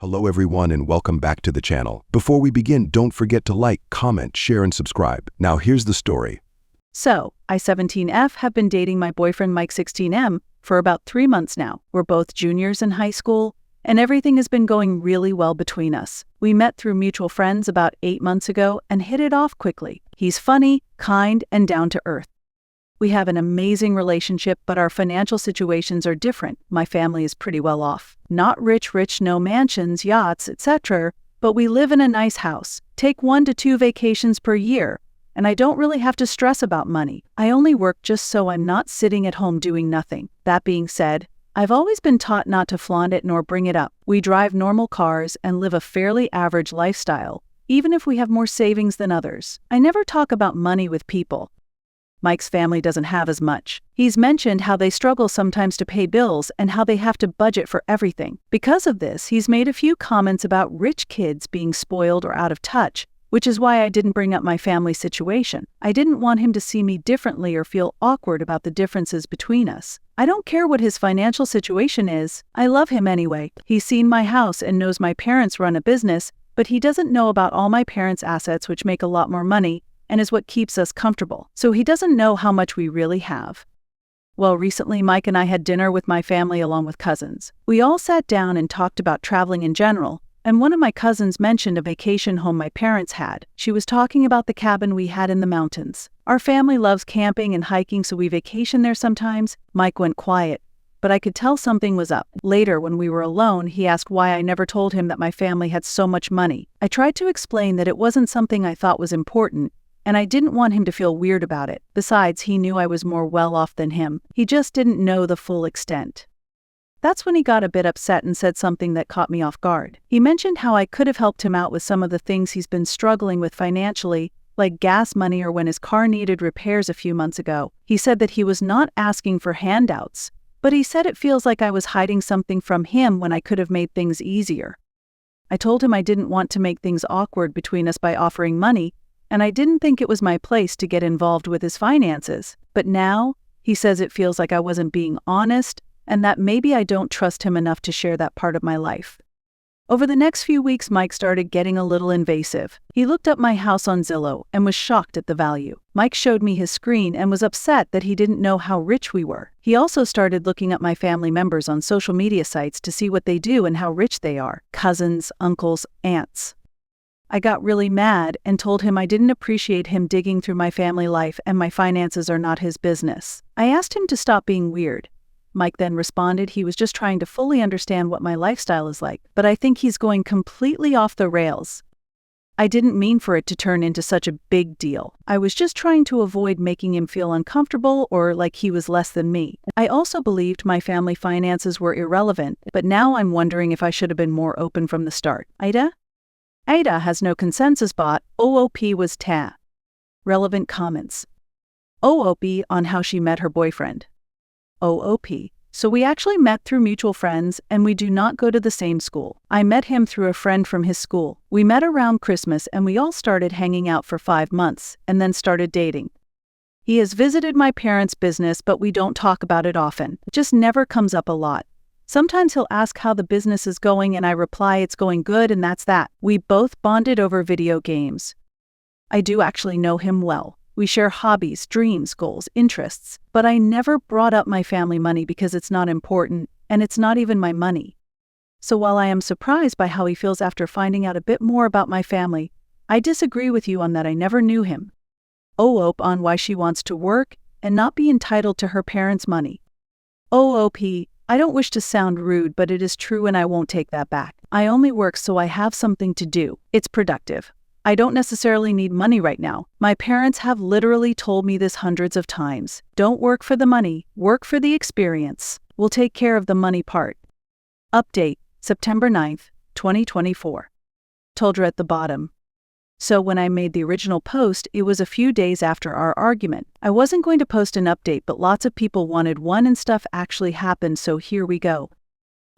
Hello everyone and welcome back to the channel. Before we begin, don't forget to like, comment, share, and subscribe. Now here's the story. So, I 17F have been dating my boyfriend Mike 16M for about 3 months now. We're both juniors in high school, and everything has been going really well between us. We met through mutual friends about 8 months ago and hit it off quickly. He's funny, kind, and down to earth. We have an amazing relationship, but our financial situations are different. My family is pretty well off. Not rich, no mansions, yachts, etc., but we live in a nice house, take 1 to 2 vacations per year, and I don't really have to stress about money. I only work just so I'm not sitting at home doing nothing. That being said, I've always been taught not to flaunt it nor bring it up. We drive normal cars and live a fairly average lifestyle, even if we have more savings than others. I never talk about money with people. Mike's family doesn't have as much. He's mentioned how they struggle sometimes to pay bills and how they have to budget for everything. Because of this, he's made a few comments about rich kids being spoiled or out of touch, which is why I didn't bring up my family situation. I didn't want him to see me differently or feel awkward about the differences between us. I don't care what his financial situation is. I love him anyway. He's seen my house and knows my parents run a business, but he doesn't know about all my parents' assets, which make a lot more money and is what keeps us comfortable. So he doesn't know how much we really have. Well, recently Mike and I had dinner with my family along with cousins. We all sat down and talked about traveling in general, and one of my cousins mentioned a vacation home my parents had. She was talking about the cabin we had in the mountains. Our family loves camping and hiking, so we vacation there sometimes. Mike went quiet, but I could tell something was up. Later, when we were alone, he asked why I never told him that my family had so much money. I tried to explain that it wasn't something I thought was important, and I didn't want him to feel weird about it. Besides, he knew I was more well-off than him. He just didn't know the full extent. That's when he got a bit upset and said something that caught me off guard. He mentioned how I could have helped him out with some of the things he's been struggling with financially, like gas money or when his car needed repairs a few months ago. He said that he was not asking for handouts, but he said it feels like I was hiding something from him when I could have made things easier. I told him I didn't want to make things awkward between us by offering money, and I didn't think it was my place to get involved with his finances. But now, he says it feels like I wasn't being honest, and that maybe I don't trust him enough to share that part of my life. Over the next few weeks, Mike started getting a little invasive. He looked up my house on Zillow and was shocked at the value. Mike showed me his screen and was upset that he didn't know how rich we were. He also started looking up my family members on social media sites to see what they do and how rich they are. Cousins, uncles, aunts. I got really mad and told him I didn't appreciate him digging through my family life and my finances are not his business. I asked him to stop being weird. Mike then responded he was just trying to fully understand what my lifestyle is like, but I think he's going completely off the rails. I didn't mean for it to turn into such a big deal. I was just trying to avoid making him feel uncomfortable or like he was less than me. I also believed my family finances were irrelevant, but now I'm wondering if I should have been more open from the start. AITA has no consensus bot. OOP was ta. Relevant comments. OOP on how she met her boyfriend. OOP. So we actually met through mutual friends and we do not go to the same school. I met him through a friend from his school. We met around Christmas and we all started hanging out for 5 months and then started dating. He has visited my parents' business, but we don't talk about it often. It just never comes up a lot. Sometimes he'll ask how the business is going and I reply it's going good and that's that. We both bonded over video games. I do actually know him well. We share hobbies, dreams, goals, interests, but I never brought up my family money because it's not important and it's not even my money. So while I am surprised by how he feels after finding out a bit more about my family, I disagree with you on that. I never knew him. OOP on why she wants to work and not be entitled to her parents' money. OOP. I don't wish to sound rude, but it is true and I won't take that back. I only work so I have something to do. It's productive. I don't necessarily need money right now. My parents have literally told me this hundreds of times. Don't work for the money, work for the experience. We'll take care of the money part. Update, September 9th, 2024. Told her at the bottom. So when I made the original post, it was a few days after our argument. I wasn't going to post an update, but lots of people wanted one and stuff actually happened, so here we go.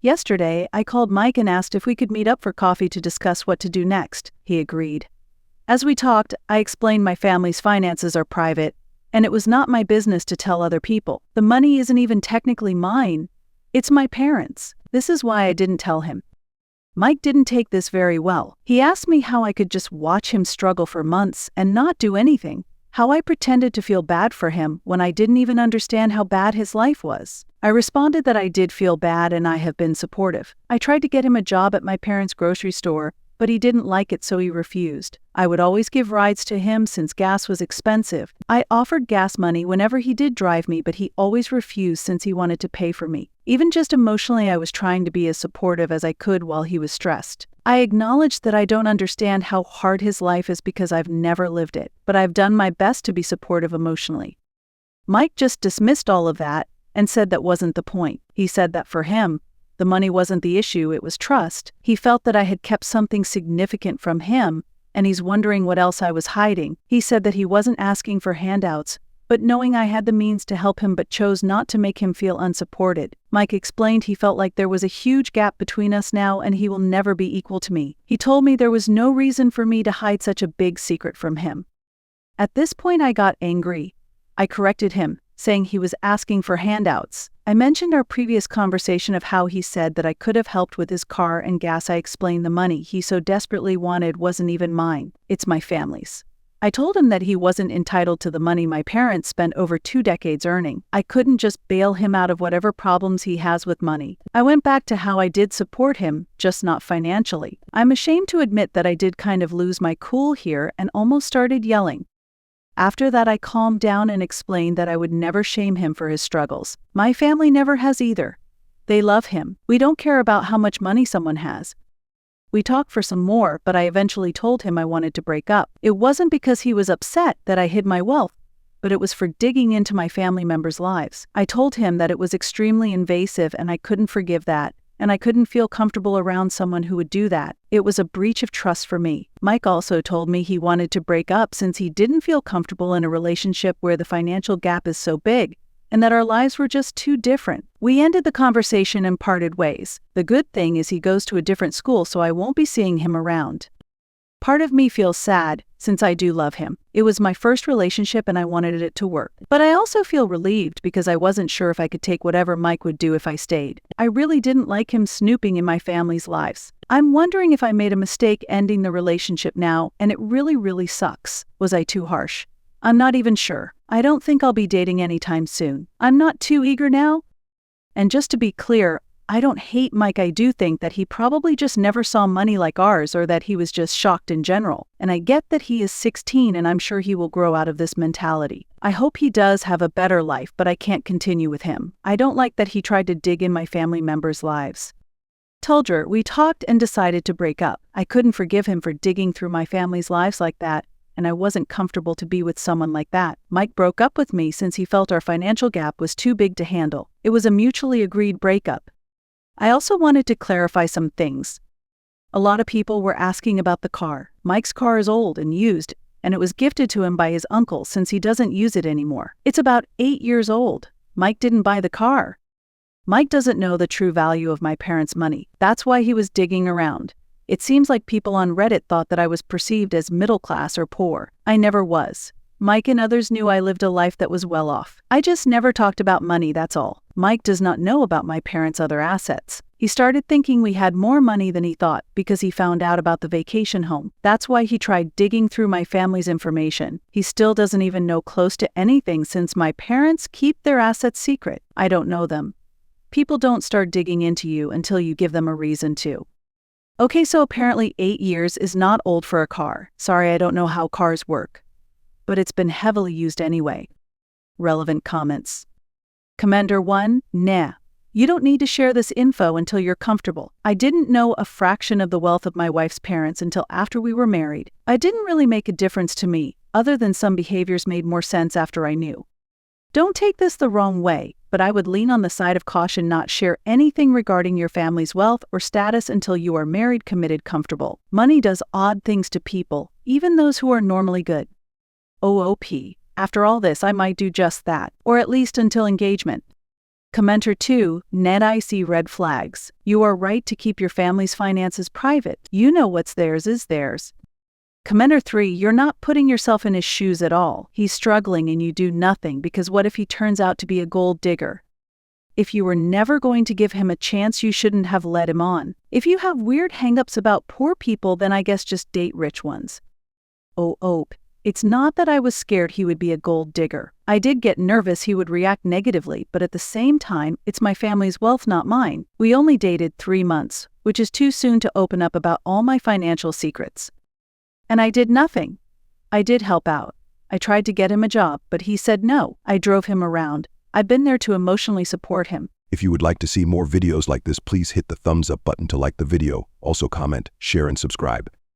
Yesterday, I called Mike and asked if we could meet up for coffee to discuss what to do next. He agreed. As we talked, I explained my family's finances are private, and it was not my business to tell other people. The money isn't even technically mine. It's my parents'. This is why I didn't tell him. Mike didn't take this very well. He asked me how I could just watch him struggle for months and not do anything, how I pretended to feel bad for him when I didn't even understand how bad his life was. I responded that I did feel bad and I have been supportive. I tried to get him a job at my parents' grocery store, but he didn't like it, so he refused. I would always give rides to him since gas was expensive. I offered gas money whenever he did drive me, but he always refused since he wanted to pay for me. Even just emotionally, I was trying to be as supportive as I could while he was stressed. I acknowledged that I don't understand how hard his life is because I've never lived it, but I've done my best to be supportive emotionally. Mike just dismissed all of that and said that wasn't the point. He said that for him, the money wasn't the issue, it was trust. He felt that I had kept something significant from him, and he's wondering what else I was hiding. He said that he wasn't asking for handouts, but knowing I had the means to help him but chose not to make him feel unsupported. Mike explained he felt like there was a huge gap between us now and he will never be equal to me. He told me there was no reason for me to hide such a big secret from him. At this point I got angry. I corrected him, saying he was asking for handouts. I mentioned our previous conversation of how he said that I could have helped with his car and gas. I explained the money he so desperately wanted wasn't even mine, it's my family's. I told him that he wasn't entitled to the money my parents spent over 2 decades earning. I couldn't just bail him out of whatever problems he has with money. I went back to how I did support him, just not financially. I'm ashamed to admit that I did kind of lose my cool here and almost started yelling. After that, I calmed down and explained that I would never shame him for his struggles. My family never has either. They love him. We don't care about how much money someone has. We talked for some more, but I eventually told him I wanted to break up. It wasn't because he was upset that I hid my wealth, but it was for digging into my family members' lives. I told him that it was extremely invasive and I couldn't forgive that, and I couldn't feel comfortable around someone who would do that. It was a breach of trust for me. Mike also told me he wanted to break up since he didn't feel comfortable in a relationship where the financial gap is so big, and that our lives were just too different. We ended the conversation and parted ways. The good thing is he goes to a different school, so I won't be seeing him around. Part of me feels sad, since I do love him. It was my first relationship and I wanted it to work. But I also feel relieved because I wasn't sure if I could take whatever Mike would do if I stayed. I really didn't like him snooping in my family's lives. I'm wondering if I made a mistake ending the relationship now, and it really sucks. Was I too harsh? I'm not even sure. I don't think I'll be dating anytime soon. I'm not too eager now. And just to be clear, I don't hate Mike. I do think that he probably just never saw money like ours, or that he was just shocked in general. And I get that he is 16 and I'm sure he will grow out of this mentality. I hope he does have a better life, but I can't continue with him. I don't like that he tried to dig in my family members' lives. Told her, we talked and decided to break up. I couldn't forgive him for digging through my family's lives like that, and I wasn't comfortable to be with someone like that. Mike broke up with me since he felt our financial gap was too big to handle. It was a mutually agreed breakup. I also wanted to clarify some things. A lot of people were asking about the car. Mike's car is old and used, and it was gifted to him by his uncle since he doesn't use it anymore. It's about 8 years old. Mike didn't buy the car. Mike doesn't know the true value of my parents' money. That's why he was digging around. It seems like people on Reddit thought that I was perceived as middle class or poor. I never was. Mike and others knew I lived a life that was well off. I just never talked about money, that's all. Mike does not know about my parents' other assets. He started thinking we had more money than he thought because he found out about the vacation home. That's why he tried digging through my family's information. He still doesn't even know close to anything since my parents keep their assets secret. I don't know them. People don't start digging into you until you give them a reason to. Okay, so apparently 8 years is not old for a car. Sorry, I don't know how cars work. But it's been heavily used anyway. Relevant comments. Commenter 1, nah. You don't need to share this info until you're comfortable. I didn't know a fraction of the wealth of my wife's parents until after we were married. It didn't really make a difference to me, other than some behaviors made more sense after I knew. Don't take this the wrong way, but I would lean on the side of caution, not share anything regarding your family's wealth or status until you are married, committed, comfortable. Money does odd things to people, even those who are normally good. OOP. After all this, I might do just that, or at least until engagement. Commenter 2, Ned, I see red flags. You are right to keep your family's finances private. You know what's theirs is theirs. Commenter 3, you're not putting yourself in his shoes at all. He's struggling and you do nothing because what if he turns out to be a gold digger? If you were never going to give him a chance, you shouldn't have led him on. If you have weird hang-ups about poor people, then I guess just date rich ones. Oh, it's not that I was scared he would be a gold digger. I did get nervous he would react negatively, but at the same time, it's my family's wealth, not mine. We only dated 3 months, which is too soon to open up about all my financial secrets. And I did nothing. I did help out. I tried to get him a job, but he said no. I drove him around. I've been there to emotionally support him. If you would like to see more videos like this, please hit the thumbs up button to like the video. Also comment, share, and subscribe.